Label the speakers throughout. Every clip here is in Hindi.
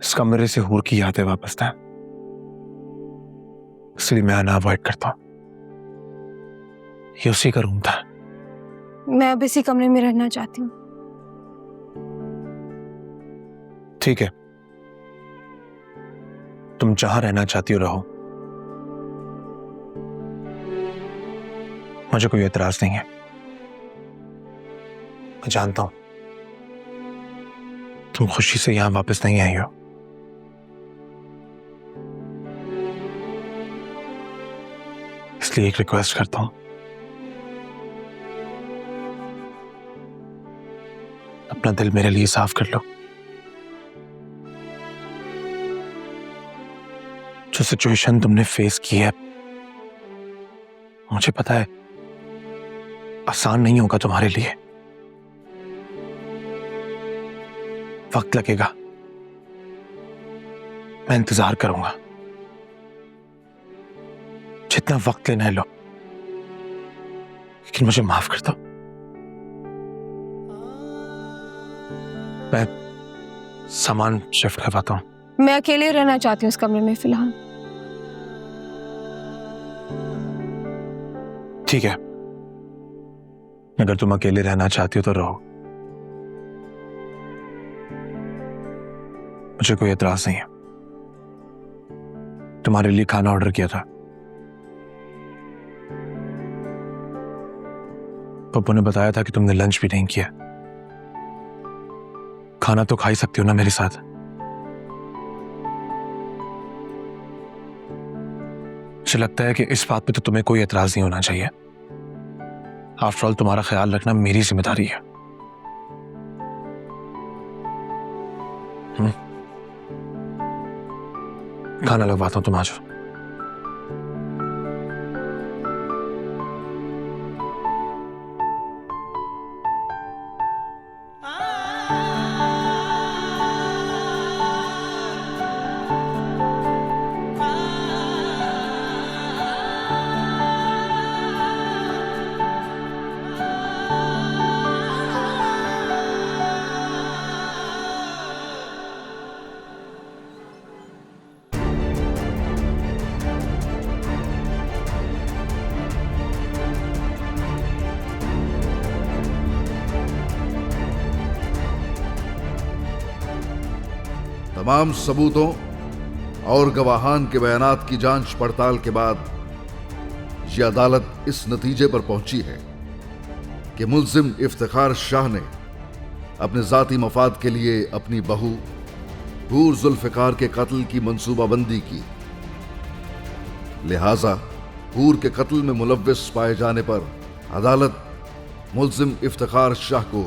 Speaker 1: इस कमरे से हूर की यादें वापस ना, इसलिए मैं आना अवॉइड करता हूं। ये उसी का रूम था।
Speaker 2: मैं अब इसी कमरे में रहना चाहती हूँ।
Speaker 1: ठीक है, तुम जहां रहना चाहती हो रहो, मुझे कोई एतराज नहीं है। मैं जानता हूं तुम खुशी से यहां वापस नहीं आई हो, इसलिए एक रिक्वेस्ट करता हूं, अपना दिल मेरे लिए साफ कर लो। जो सिचुएशन तुमने फेस की है, मुझे पता है आसान नहीं होगा तुम्हारे लिए, वक्त लगेगा। मैं इंतजार करूंगा, जितना वक्त लेना है लो, लेकिन मुझे माफ कर दो। मैं सामान शिफ्ट करवाता हूं।
Speaker 2: मैं अकेले रहना चाहती हूँ इस कमरे में फिलहाल।
Speaker 1: ठीक है, अगर तुम अकेले रहना चाहती हो तो रहो, मुझे कोई एतराज नहीं है। तुम्हारे लिए खाना ऑर्डर किया था, पप्पू ने बताया था कि तुमने लंच भी नहीं किया। खाना तो खा ही सकती हो ना मेरे साथ। मुझे लगता है कि इस बात पे तो तुम्हें कोई एतराज नहीं होना चाहिए। आफ्टर ऑल तुम्हारा ख्याल रखना मेरी जिम्मेदारी है। खाना लगवाता हूं, तुम आ जाओ।
Speaker 3: तमाम सबूतों और गवाहान के बयानात की जांच पड़ताल के बाद यह अदालत इस नतीजे पर पहुंची है कि मुल्जिम इफ्तिखार शाह ने अपने जाती मफाद के लिए अपनी बहू हूर जुल्फिकार के कत्ल की मंसूबाबंदी की। लिहाजा हूर के कत्ल में मुलव्विस पाए जाने पर अदालत मुल्जिम इफ्तिखार शाह को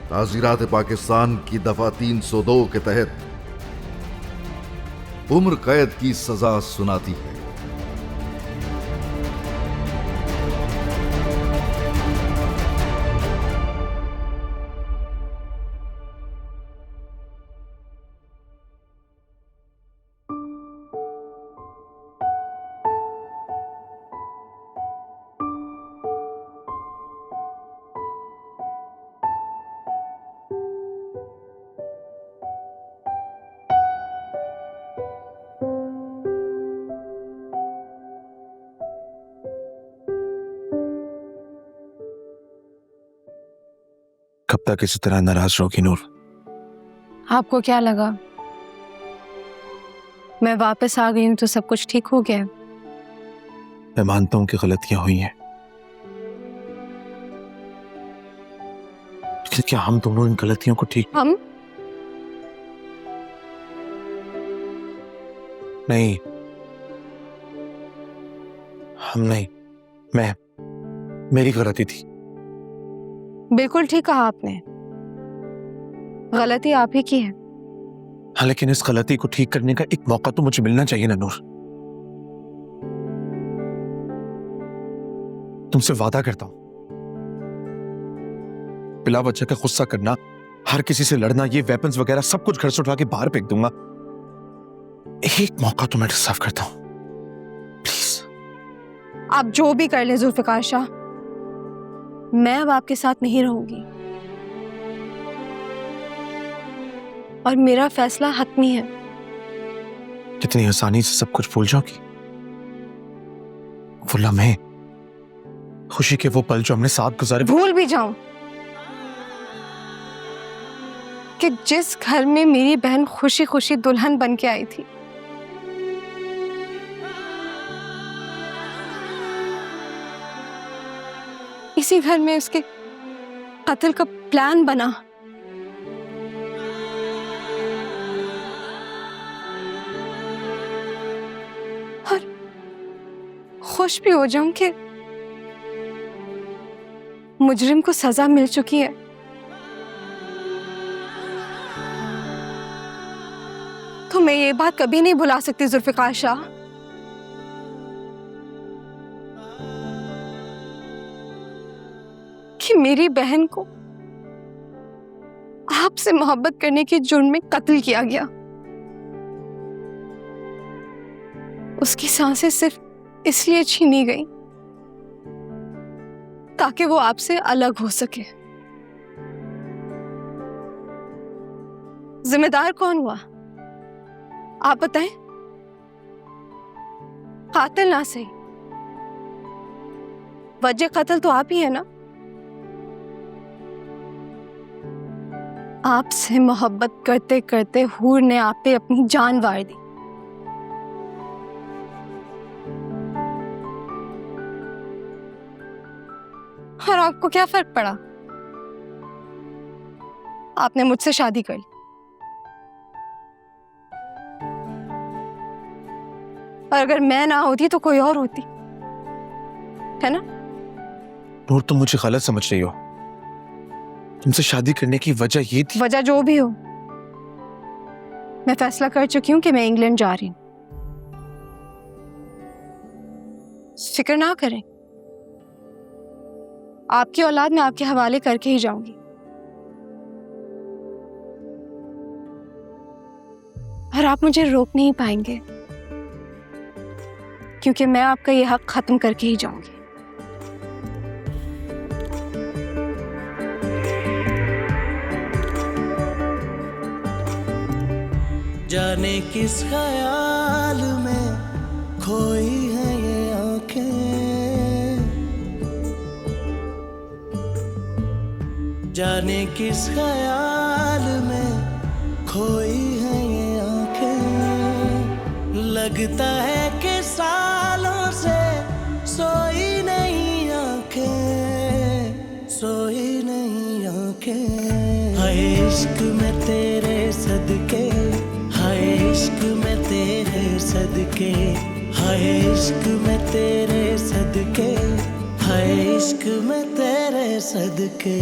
Speaker 3: ताज़ीरात पाकिस्तान की दफा 302 के तहत उम्र कैद की सजा सुनाती है।
Speaker 1: कब तक इसी तरह नाराज रहोगी नूर?
Speaker 2: आपको क्या लगा मैं वापस आ गई हूं तो सब कुछ ठीक हो गया?
Speaker 1: मैं मानता हूं कि गलतियां हुई हैं, लेकिन क्या हम दोनों इन गलतियों को ठीक
Speaker 2: हम?
Speaker 1: नहीं, हम नहीं, मैं, मेरी गलती थी।
Speaker 2: बिल्कुल ठीक कहा आपने, गलती आप ही की है।
Speaker 1: हाँ, लेकिन इस गलती को ठीक करने का एक मौका तो मुझे मिलना चाहिए ना नूर। तुमसे वादा करता हूं, बिला वजह का गुस्सा करना, हर किसी से लड़ना, ये वेपन्स वगैरह सब कुछ घर से उठा के बाहर फेंक दूंगा। एक मौका तो मैं डिजर्व करता हूं, प्लीज।
Speaker 2: आप जो भी कर ले जुल्फिकार शाह, मैं अब आपके साथ नहीं रहूंगी। और मेरा फैसला हतमी है।
Speaker 1: कितनी आसानी से सब कुछ भूल जाओगी? वो लम्हे, खुशी के वो पल जो हमने साथ गुजारे।
Speaker 2: भूल भी जाऊं कि जिस घर में मेरी बहन खुशी खुशी दुल्हन बन के आई थी, इसी घर में उसके कत्ल का प्लान बना। और खुश भी हो जाऊं कि मुजरिम को सजा मिल चुकी है। तो मैं ये बात कभी नहीं भुला सकती जुल्फिकार शाह कि मेरी बहन को आपसे मोहब्बत करने के जुर्म में कत्ल किया गया। उसकी सांसें सिर्फ इसलिए छीनी गई ताकि वो आपसे अलग हो सके। जिम्मेदार कौन हुआ आप बताएं? कातिल ना सही, वजह कत्ल तो आप ही है ना। आपसे मोहब्बत करते करते हूर ने आप पे अपनी जान वार दी। और आपको क्या फर्क पड़ा? आपने मुझसे शादी कर ली। और अगर मैं ना होती तो कोई और होती, है ना?
Speaker 1: नूर, तुम मुझे गलत समझ रही हो। तुमसे शादी करने की वजह ये थी।
Speaker 2: वजह जो भी हो, मैं फैसला कर चुकी हूं कि मैं इंग्लैंड जा रही हूं। फिक्र ना करें, आपकी औलाद मैं आपके हवाले करके ही जाऊंगी। और आप मुझे रोक नहीं पाएंगे, क्योंकि मैं आपका ये हक खत्म करके ही जाऊंगी।
Speaker 4: जाने किस ख्याल में खोई है ये आंखें, जाने किस ख्याल में खोई है ये आंखें। लगता है कि सालों से सोई नहीं आंखें, सोई नहीं आंखें। हाय इश्क में तेरे सदके, हाय इश्क में तेरे सदके, हाय इश्क में तेरे सदके, हाय इश्क में तेरे सदके।